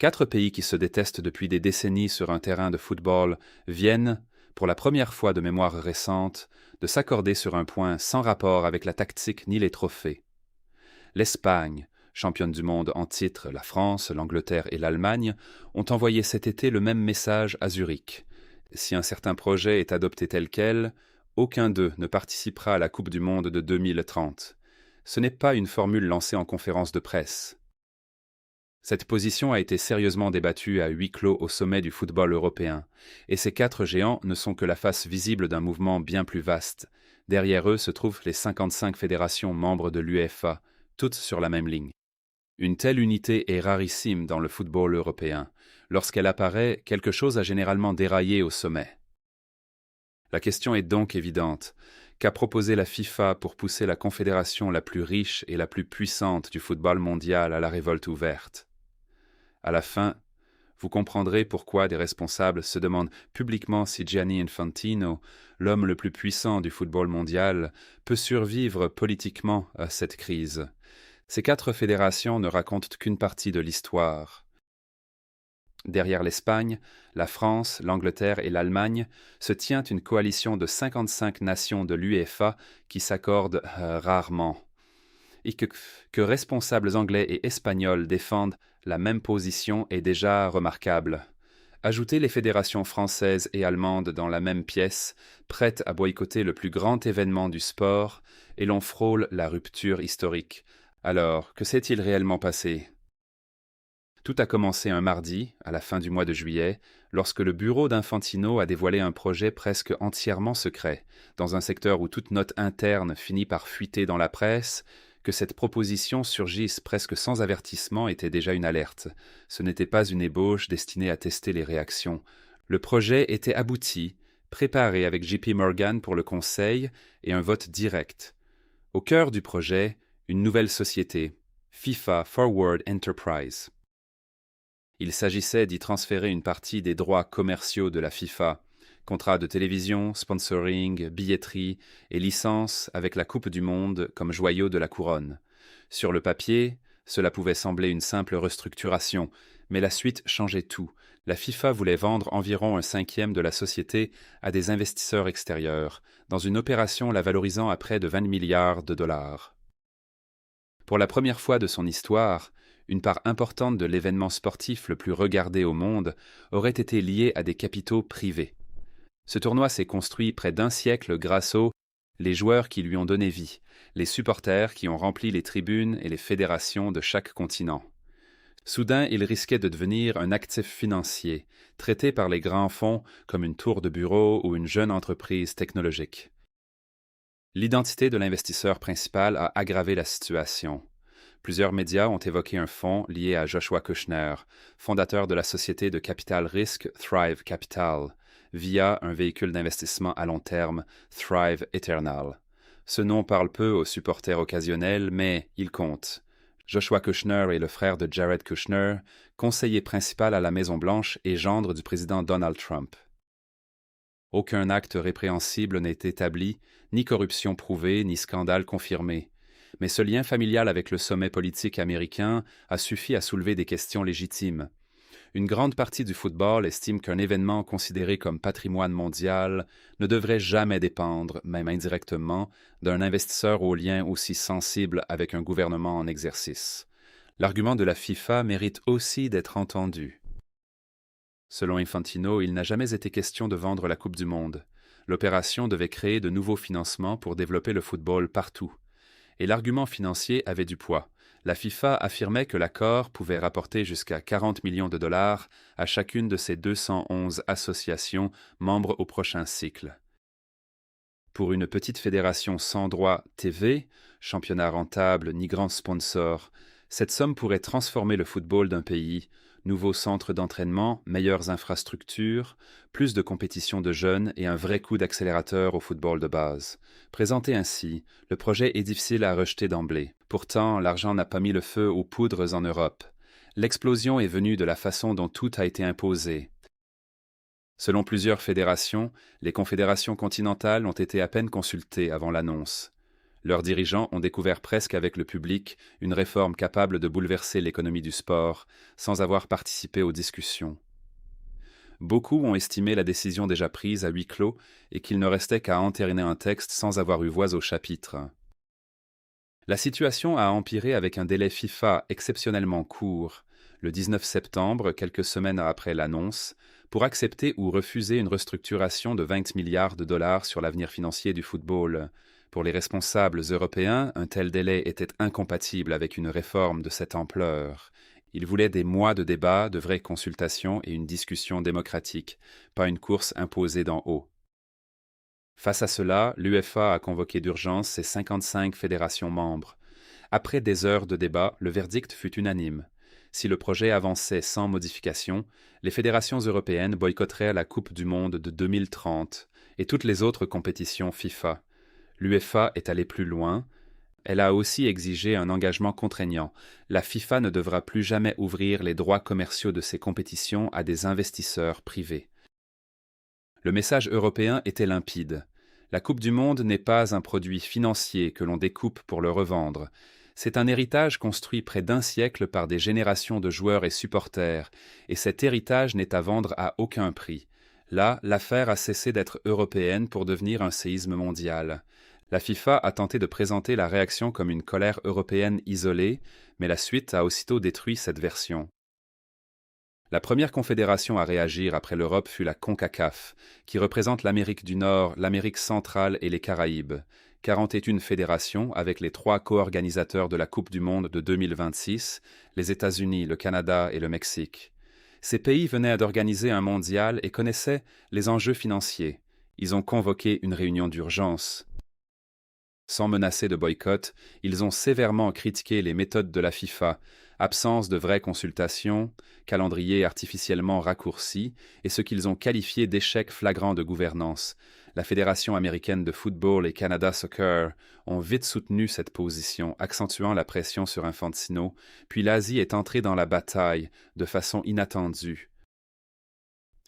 4 pays qui se détestent depuis des décennies sur un terrain de football viennent, pour la première fois de mémoire récente, de s'accorder sur un point sans rapport avec la tactique ni les trophées. L'Espagne, championne du monde en titre, la France, l'Angleterre et l'Allemagne ont envoyé cet été le même message à Zurich. Si un certain projet est adopté tel quel, aucun d'eux ne participera à la Coupe du monde de 2030. Ce n'est pas une formule lancée en conférence de presse. Cette position a été sérieusement débattue à huis clos au sommet du football européen, et ces 4 géants ne sont que la face visible d'un mouvement bien plus vaste. Derrière eux se trouvent les 55 fédérations membres de l'UEFA, toutes sur la même ligne. Une telle unité est rarissime dans le football européen. Lorsqu'elle apparaît, quelque chose a généralement déraillé au sommet. La question est donc évidente. Qu'a proposé la FIFA pour pousser la confédération la plus riche et la plus puissante du football mondial à la révolte ouverte? À la fin, vous comprendrez pourquoi des responsables se demandent publiquement si Gianni Infantino, l'homme le plus puissant du football mondial, peut survivre politiquement à cette crise. Ces 4 fédérations ne racontent qu'une partie de l'histoire. Derrière l'Espagne, la France, l'Angleterre et l'Allemagne se tient une coalition de 55 nations de l'UEFA qui s'accordent rarement. Et que responsables anglais et espagnols défendent la même position est déjà remarquable. Ajoutez les fédérations françaises et allemandes dans la même pièce, prêtes à boycotter le plus grand événement du sport, et l'on frôle la rupture historique. Alors, que s'est-il réellement passé? Tout a commencé un mardi, à la fin du mois de juillet, lorsque le bureau d'Infantino a dévoilé un projet presque entièrement secret, dans un secteur où toute note interne finit par fuiter dans la presse. Que cette proposition surgisse presque sans avertissement était déjà une alerte. Ce n'était pas une ébauche destinée à tester les réactions. Le projet était abouti, préparé avec JP Morgan pour le conseil et un vote direct. Au cœur du projet, une nouvelle société, FIFA Forward Enterprise. Il s'agissait d'y transférer une partie des droits commerciaux de la FIFA, contrats de télévision, sponsoring, billetterie et licences avec la Coupe du Monde comme joyau de la couronne. Sur le papier, cela pouvait sembler une simple restructuration, mais la suite changeait tout. La FIFA voulait vendre environ 1/5 de la société à des investisseurs extérieurs, dans une opération la valorisant à près de 20 milliards de dollars. Pour la première fois de son histoire, une part importante de l'événement sportif le plus regardé au monde aurait été liée à des capitaux privés. Ce tournoi s'est construit près d'un siècle grâce aux les joueurs qui lui ont donné vie, les supporters qui ont rempli les tribunes et les fédérations de chaque continent. Soudain, il risquait de devenir un actif financier, traité par les grands fonds comme une tour de bureau ou une jeune entreprise technologique. L'identité de l'investisseur principal a aggravé la situation. Plusieurs médias ont évoqué un fonds lié à Joshua Kushner, fondateur de la société de capital risque Thrive Capital, via un véhicule d'investissement à long terme, Thrive Eternal. Ce nom parle peu aux supporters occasionnels, mais il compte. Joshua Kushner est le frère de Jared Kushner, conseiller principal à la Maison-Blanche et gendre du président Donald Trump. Aucun acte répréhensible n'est établi, ni corruption prouvée, ni scandale confirmé. Mais ce lien familial avec le sommet politique américain a suffi à soulever des questions légitimes. Une grande partie du football estime qu'un événement considéré comme patrimoine mondial ne devrait jamais dépendre, même indirectement, d'un investisseur aux liens aussi sensibles avec un gouvernement en exercice. L'argument de la FIFA mérite aussi d'être entendu. Selon Infantino, il n'a jamais été question de vendre la Coupe du Monde. L'opération devait créer de nouveaux financements pour développer le football partout. Et l'argument financier avait du poids. La FIFA affirmait que l'accord pouvait rapporter jusqu'à 40 millions de dollars à chacune de ses 211 associations membres au prochain cycle. Pour une petite fédération sans droit TV, championnat rentable ni grand sponsor, cette somme pourrait transformer le football d'un pays. Nouveaux centres d'entraînement, meilleures infrastructures, plus de compétitions de jeunes et un vrai coup d'accélérateur au football de base. Présenté ainsi, le projet est difficile à rejeter d'emblée. Pourtant, l'argent n'a pas mis le feu aux poudres en Europe. L'explosion est venue de la façon dont tout a été imposé. Selon plusieurs fédérations, les confédérations continentales ont été à peine consultées avant l'annonce. Leurs dirigeants ont découvert presque avec le public une réforme capable de bouleverser l'économie du sport, sans avoir participé aux discussions. Beaucoup ont estimé la décision déjà prise à huis clos et qu'il ne restait qu'à entériner un texte sans avoir eu voix au chapitre. La situation a empiré avec un délai FIFA exceptionnellement court, le 19 septembre, quelques semaines après l'annonce, pour accepter ou refuser une restructuration de 20 milliards de dollars sur l'avenir financier du football. Pour les responsables européens, un tel délai était incompatible avec une réforme de cette ampleur. Ils voulaient des mois de débats, de vraies consultations et une discussion démocratique, pas une course imposée d'en haut. Face à cela, l'UEFA a convoqué d'urgence ses 55 fédérations membres. Après des heures de débat, le verdict fut unanime. Si le projet avançait sans modification, les fédérations européennes boycotteraient la Coupe du Monde de 2030 et toutes les autres compétitions FIFA. L'UEFA est allée plus loin. Elle a aussi exigé un engagement contraignant. La FIFA ne devra plus jamais ouvrir les droits commerciaux de ses compétitions à des investisseurs privés. Le message européen était limpide. La Coupe du Monde n'est pas un produit financier que l'on découpe pour le revendre. C'est un héritage construit près d'un siècle par des générations de joueurs et supporters, et cet héritage n'est à vendre à aucun prix. Là, l'affaire a cessé d'être européenne pour devenir un séisme mondial. La FIFA a tenté de présenter la réaction comme une colère européenne isolée, mais la suite a aussitôt détruit cette version. La première confédération à réagir après l'Europe fut la CONCACAF, qui représente l'Amérique du Nord, l'Amérique centrale et les Caraïbes. 41 fédérations avec les 3 co-organisateurs de la Coupe du Monde de 2026, les États-Unis, le Canada et le Mexique. Ces pays venaient d'organiser un mondial et connaissaient les enjeux financiers. Ils ont convoqué une réunion d'urgence. Sans menacer de boycott, ils ont sévèrement critiqué les méthodes de la FIFA, absence de vraies consultations, calendrier artificiellement raccourci et ce qu'ils ont qualifié d'échec flagrant de gouvernance. La Fédération américaine de football et Canada Soccer ont vite soutenu cette position, accentuant la pression sur Infantino, puis l'Asie est entrée dans la bataille de façon inattendue.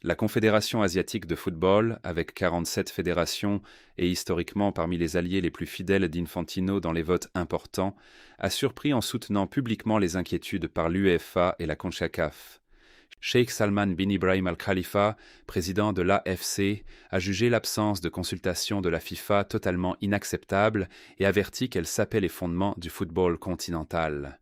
La Confédération asiatique de football, avec 47 fédérations et historiquement parmi les alliés les plus fidèles d'Infantino dans les votes importants, a surpris en soutenant publiquement les inquiétudes par l'UEFA et la CONCACAF. Sheikh Salman bin Ibrahim Al Khalifa, président de l'AFC, a jugé l'absence de consultation de la FIFA totalement inacceptable et averti qu'elle sapait les fondements du football continental.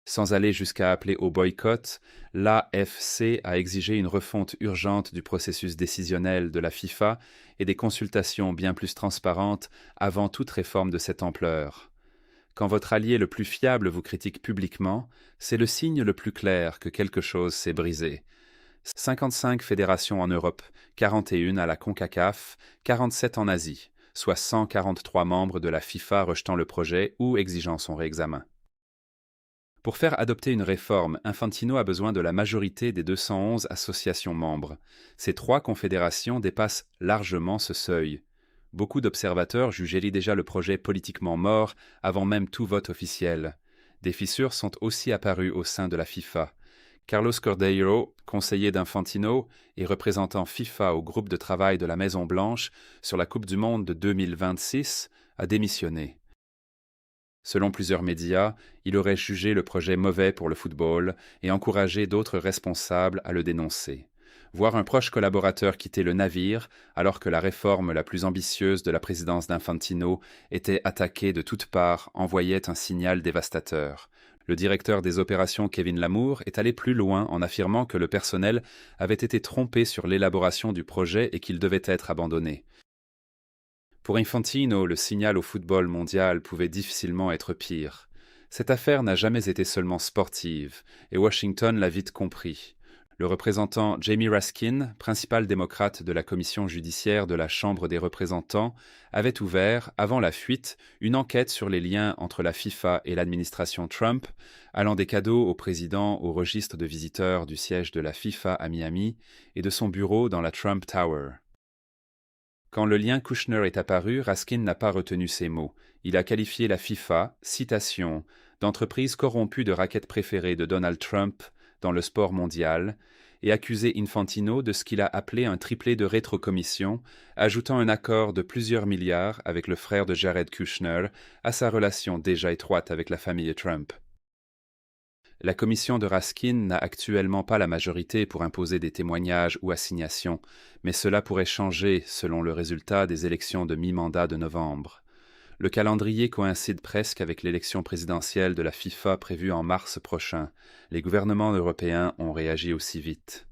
Sans aller jusqu'à appeler au boycott, l'AFC a exigé une refonte urgente du processus décisionnel de la FIFA et des consultations bien plus transparentes avant toute réforme de cette ampleur. Quand votre allié le plus fiable vous critique publiquement, c'est le signe le plus clair que quelque chose s'est brisé. 55 fédérations en Europe, 41 à la CONCACAF, 47 en Asie, soit 143 membres de la FIFA rejetant le projet ou exigeant son réexamen. Pour faire adopter une réforme, Infantino a besoin de la majorité des 211 associations membres. Ces 3 confédérations dépassent largement ce seuil. Beaucoup d'observateurs jugeaient déjà le projet politiquement mort avant même tout vote officiel. Des fissures sont aussi apparues au sein de la FIFA. Carlos Cordeiro, conseiller d'Infantino et représentant FIFA au groupe de travail de la Maison-Blanche sur la Coupe du Monde de 2026, a démissionné. Selon plusieurs médias, il aurait jugé le projet mauvais pour le football et encouragé d'autres responsables à le dénoncer. Voir un proche collaborateur quitter le navire alors que la réforme la plus ambitieuse de la présidence d'Infantino était attaquée de toutes parts envoyait un signal dévastateur. Le directeur des opérations Kevin Lamour est allé plus loin en affirmant que le personnel avait été trompé sur l'élaboration du projet et qu'il devait être abandonné. Pour Infantino, le signal au football mondial pouvait difficilement être pire. Cette affaire n'a jamais été seulement sportive, et Washington l'a vite compris. Le représentant Jamie Raskin, principal démocrate de la commission judiciaire de la Chambre des représentants, avait ouvert, avant la fuite, une enquête sur les liens entre la FIFA et l'administration Trump, allant des cadeaux au président au registre de visiteurs du siège de la FIFA à Miami et de son bureau dans la Trump Tower. Quand le lien Kushner est apparu, Raskin n'a pas retenu ces mots. Il a qualifié la FIFA, citation, d'entreprise corrompue de raquette préférée de Donald Trump dans le sport mondial et accusé Infantino de ce qu'il a appelé un triplé de rétrocommission, ajoutant un accord de plusieurs milliards avec le frère de Jared Kushner à sa relation déjà étroite avec la famille Trump. La commission de Raskin n'a actuellement pas la majorité pour imposer des témoignages ou assignations, mais cela pourrait changer selon le résultat des élections de mi-mandat de novembre. Le calendrier coïncide presque avec l'élection présidentielle de la FIFA prévue en mars prochain. Les gouvernements européens ont réagi aussi vite.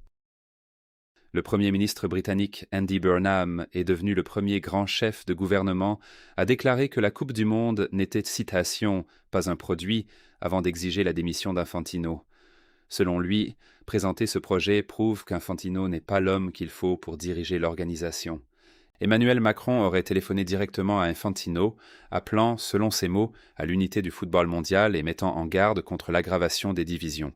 Le Premier ministre britannique Andy Burnham est devenu le premier grand chef de gouvernement à déclarer que la Coupe du Monde n'était, citation, pas un produit, avant d'exiger la démission d'Infantino. Selon lui, présenter ce projet prouve qu'Infantino n'est pas l'homme qu'il faut pour diriger l'organisation. Emmanuel Macron aurait téléphoné directement à Infantino, appelant, selon ses mots, à l'unité du football mondial et mettant en garde contre l'aggravation des divisions.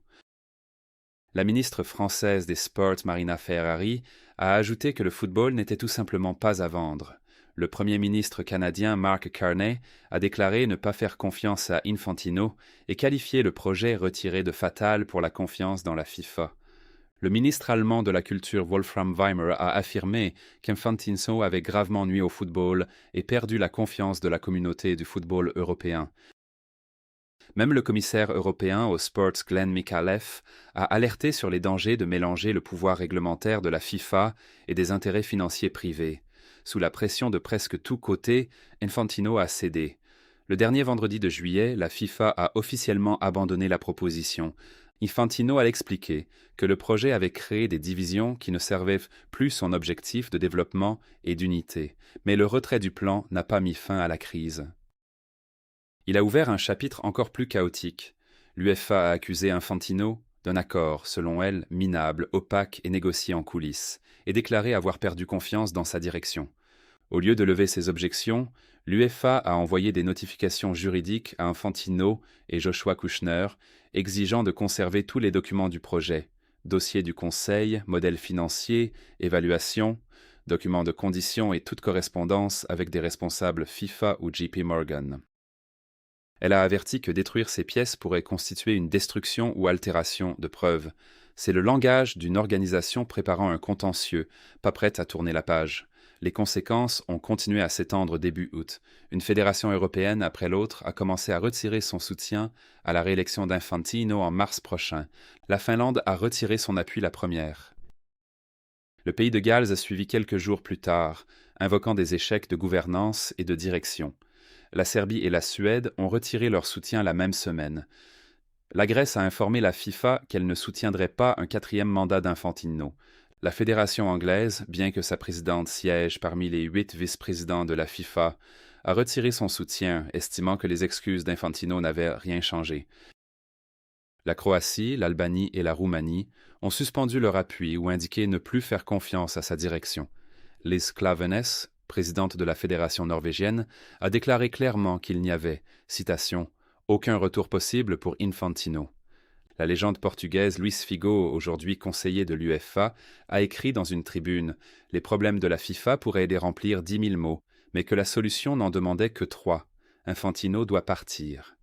La ministre française des Sports, Marina Ferrari, a ajouté que le football n'était tout simplement pas à vendre. Le Premier ministre canadien Mark Carney a déclaré ne pas faire confiance à Infantino et qualifié le projet retiré de fatal pour la confiance dans la FIFA. Le ministre allemand de la Culture Wolfram Weimer a affirmé qu'Infantino avait gravement nui au football et perdu la confiance de la communauté du football européen. Même le commissaire européen au sport Glenn Mikalev a alerté sur les dangers de mélanger le pouvoir réglementaire de la FIFA et des intérêts financiers privés. Sous la pression de presque tous côtés, Infantino a cédé. Le dernier vendredi de juillet, la FIFA a officiellement abandonné la proposition. Infantino a expliqué que le projet avait créé des divisions qui ne servaient plus son objectif de développement et d'unité, mais le retrait du plan n'a pas mis fin à la crise. Il a ouvert un chapitre encore plus chaotique. L'UEFA a accusé Infantino d'un accord, selon elle, minable, opaque et négocié en coulisses, et déclaré avoir perdu confiance dans sa direction. Au lieu de lever ses objections, l'UEFA a envoyé des notifications juridiques à Infantino et Joshua Kushner, exigeant de conserver tous les documents du projet, dossier du conseil, modèle financier, évaluation, documents de conditions et toute correspondance avec des responsables FIFA ou JP Morgan. Elle a averti que détruire ces pièces pourrait constituer une destruction ou altération de preuves. C'est le langage d'une organisation préparant un contentieux, pas prête à tourner la page. Les conséquences ont continué à s'étendre début août. Une fédération européenne après l'autre a commencé à retirer son soutien à la réélection d'Infantino en mars prochain. La Finlande a retiré son appui la première. Le pays de Galles a suivi quelques jours plus tard, invoquant des échecs de gouvernance et de direction. La Serbie et la Suède ont retiré leur soutien la même semaine. La Grèce a informé la FIFA qu'elle ne soutiendrait pas un 4e mandat d'Infantino. La fédération anglaise, bien que sa présidente siège parmi les 8 vice-présidents de la FIFA, a retiré son soutien, estimant que les excuses d'Infantino n'avaient rien changé. La Croatie, l'Albanie et la Roumanie ont suspendu leur appui ou indiqué ne plus faire confiance à sa direction. Liz Klaveness, présidente de la Fédération norvégienne, a déclaré clairement qu'il n'y avait, citation, « aucun retour possible pour Infantino ». La légende portugaise Luís Figo, aujourd'hui conseiller de l'UEFA, a écrit dans une tribune « Les problèmes de la FIFA pourraient les remplir 10 000 mots, mais que la solution n'en demandait que 3. Infantino doit partir ».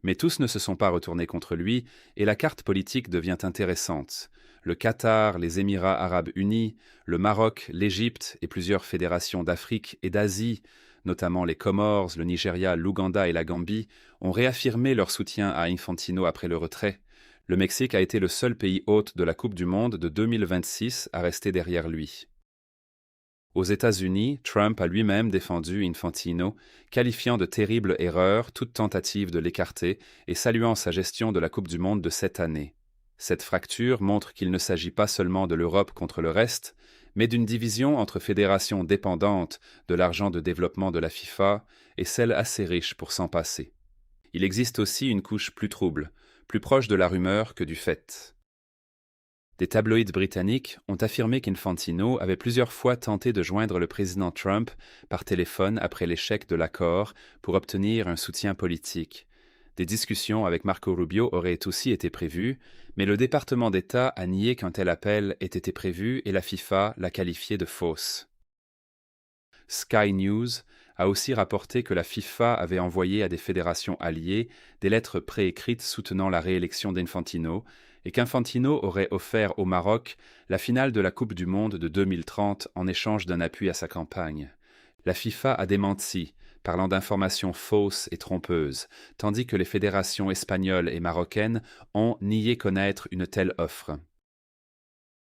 Mais tous ne se sont pas retournés contre lui, et la carte politique devient intéressante. Le Qatar, les Émirats arabes unis, le Maroc, l'Égypte et plusieurs fédérations d'Afrique et d'Asie, notamment les Comores, le Nigeria, l'Ouganda et la Gambie, ont réaffirmé leur soutien à Infantino après le retrait. Le Mexique a été le seul pays hôte de la Coupe du Monde de 2026 à rester derrière lui. Aux États-Unis, Trump a lui-même défendu Infantino, qualifiant de terrible erreur toute tentative de l'écarter et saluant sa gestion de la Coupe du Monde de cette année. Cette fracture montre qu'il ne s'agit pas seulement de l'Europe contre le reste, mais d'une division entre fédérations dépendantes de l'argent de développement de la FIFA et celles assez riches pour s'en passer. Il existe aussi une couche plus trouble, plus proche de la rumeur que du fait. Des tabloïds britanniques ont affirmé qu'Infantino avait plusieurs fois tenté de joindre le président Trump par téléphone après l'échec de l'accord pour obtenir un soutien politique. Des discussions avec Marco Rubio auraient aussi été prévues, mais le département d'État a nié qu'un tel appel ait été prévu et la FIFA l'a qualifié de fausse. Sky News a aussi rapporté que la FIFA avait envoyé à des fédérations alliées des lettres préécrites soutenant la réélection d'Infantino et qu'Infantino aurait offert au Maroc la finale de la Coupe du Monde de 2030 en échange d'un appui à sa campagne. La FIFA a démenti, parlant d'informations fausses et trompeuses, tandis que les fédérations espagnoles et marocaines ont nié connaître une telle offre.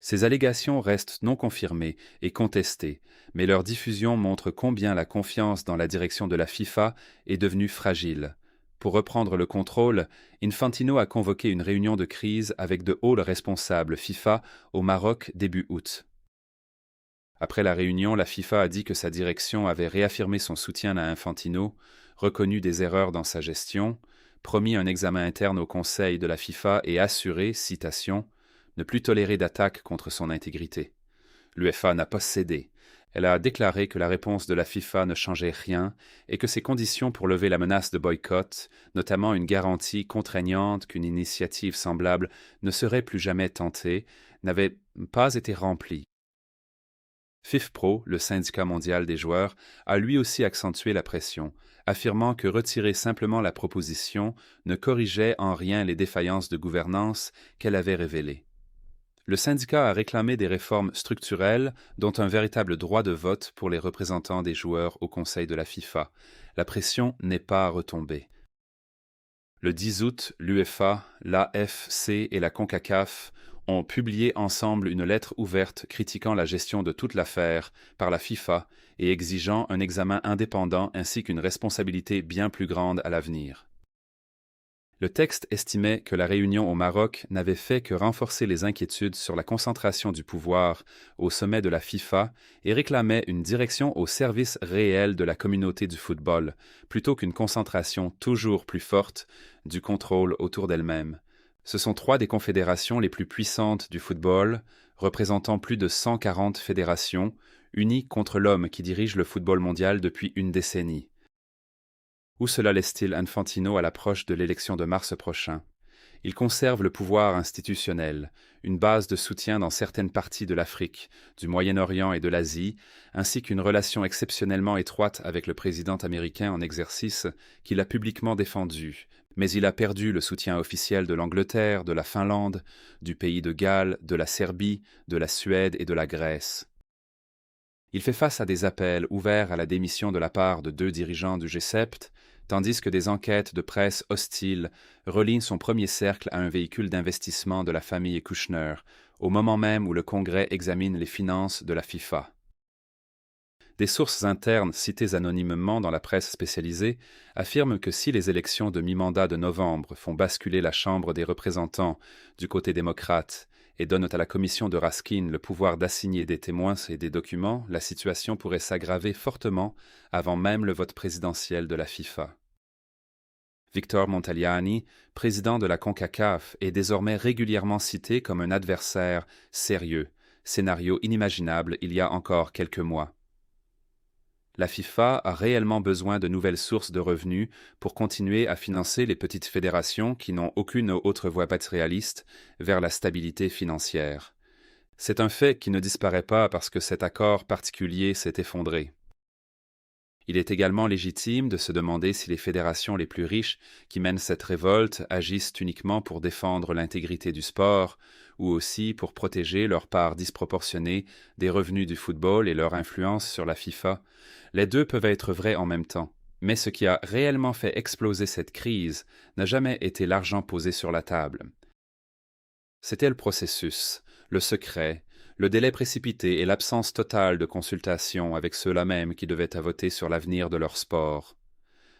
Ces allégations restent non confirmées et contestées, mais leur diffusion montre combien la confiance dans la direction de la FIFA est devenue fragile. Pour reprendre le contrôle, Infantino a convoqué une réunion de crise avec de hauts responsables FIFA au Maroc début août. Après la réunion, la FIFA a dit que sa direction avait réaffirmé son soutien à Infantino, reconnu des erreurs dans sa gestion, promis un examen interne au Conseil de la FIFA et assuré, citation, ne plus tolérer d'attaques contre son intégrité. L'UEFA n'a pas cédé. Elle a déclaré que la réponse de la FIFA ne changeait rien et que ses conditions pour lever la menace de boycott, notamment une garantie contraignante qu'une initiative semblable ne serait plus jamais tentée, n'avaient pas été remplies. FIFPro, le syndicat mondial des joueurs, a lui aussi accentué la pression, affirmant que retirer simplement la proposition ne corrigeait en rien les défaillances de gouvernance qu'elle avait révélées. Le syndicat a réclamé des réformes structurelles, dont un véritable droit de vote pour les représentants des joueurs au Conseil de la FIFA. La pression n'est pas retombée. Le 10 août, l'UEFA, l'AFC et la CONCACAF ont publié ensemble une lettre ouverte critiquant la gestion de toute l'affaire par la FIFA et exigeant un examen indépendant ainsi qu'une responsabilité bien plus grande à l'avenir. Le texte estimait que la réunion au Maroc n'avait fait que renforcer les inquiétudes sur la concentration du pouvoir au sommet de la FIFA et réclamait une direction au service réel de la communauté du football, plutôt qu'une concentration toujours plus forte du contrôle autour d'elle-même. Ce sont 3 des confédérations les plus puissantes du football, représentant plus de 140 fédérations, unies contre l'homme qui dirige le football mondial depuis une décennie. Où cela laisse-t-il Infantino à l'approche de l'élection de mars prochain? Il conserve le pouvoir institutionnel, une base de soutien dans certaines parties de l'Afrique, du Moyen-Orient et de l'Asie, ainsi qu'une relation exceptionnellement étroite avec le président américain en exercice qu'il a publiquement défendu, mais il a perdu le soutien officiel de l'Angleterre, de la Finlande, du pays de Galles, de la Serbie, de la Suède et de la Grèce. Il fait face à des appels ouverts à la démission de la part de 2 dirigeants du G7, tandis que des enquêtes de presse hostiles relient son premier cercle à un véhicule d'investissement de la famille Kouchner, au moment même où le Congrès examine les finances de la FIFA. Des sources internes citées anonymement dans la presse spécialisée affirment que si les élections de mi-mandat de novembre font basculer la Chambre des représentants du côté démocrate et donnent à la commission de Raskin le pouvoir d'assigner des témoins et des documents, la situation pourrait s'aggraver fortement avant même le vote présidentiel de la FIFA. Victor Montagliani, président de la CONCACAF, est désormais régulièrement cité comme un adversaire sérieux, scénario inimaginable il y a encore quelques mois. La FIFA a réellement besoin de nouvelles sources de revenus pour continuer à financer les petites fédérations qui n'ont aucune autre voie matérialiste vers la stabilité financière. C'est un fait qui ne disparaît pas parce que cet accord particulier s'est effondré. Il est également légitime de se demander si les fédérations les plus riches qui mènent cette révolte agissent uniquement pour défendre l'intégrité du sport ou aussi pour protéger leur part disproportionnée des revenus du football et leur influence sur la FIFA. Les 2 peuvent être vrais en même temps. Mais ce qui a réellement fait exploser cette crise n'a jamais été l'argent posé sur la table. C'était le processus, le secret, le délai précipité et l'absence totale de consultation avec ceux-là même qui devaient voter sur l'avenir de leur sport.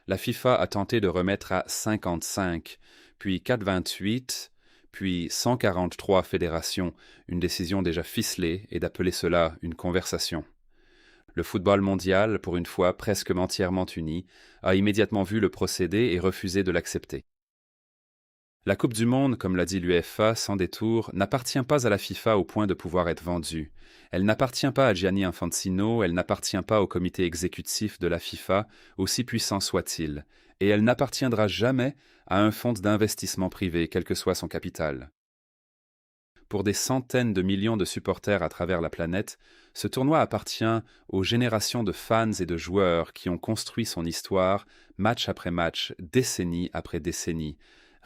La FIFA a tenté de remettre à 55, puis 428, puis 143 fédérations, une décision déjà ficelée, et d'appeler cela une conversation. Le football mondial, pour une fois presque entièrement uni, a immédiatement vu le procédé et refusé de l'accepter. La Coupe du Monde, comme l'a dit l'UEFA, sans détour, n'appartient pas à la FIFA au point de pouvoir être vendue. Elle n'appartient pas à Gianni Infantino, elle n'appartient pas au comité exécutif de la FIFA, aussi puissant soit-il, et elle n'appartiendra jamais à un fonds d'investissement privé, quel que soit son capital. Pour des centaines de millions de supporters à travers la planète, ce tournoi appartient aux générations de fans et de joueurs qui ont construit son histoire, match après match, décennie après décennie,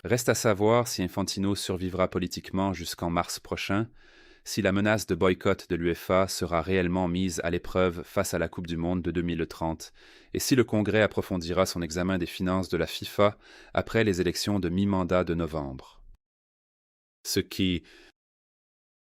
Reste à savoir si Infantino survivra politiquement jusqu'en mars prochain, si la menace de boycott de l'UEFA sera réellement mise à l'épreuve face à la Coupe du Monde de 2030, et si le Congrès approfondira son examen des finances de la FIFA après les élections de mi-mandat de novembre. Ce qui,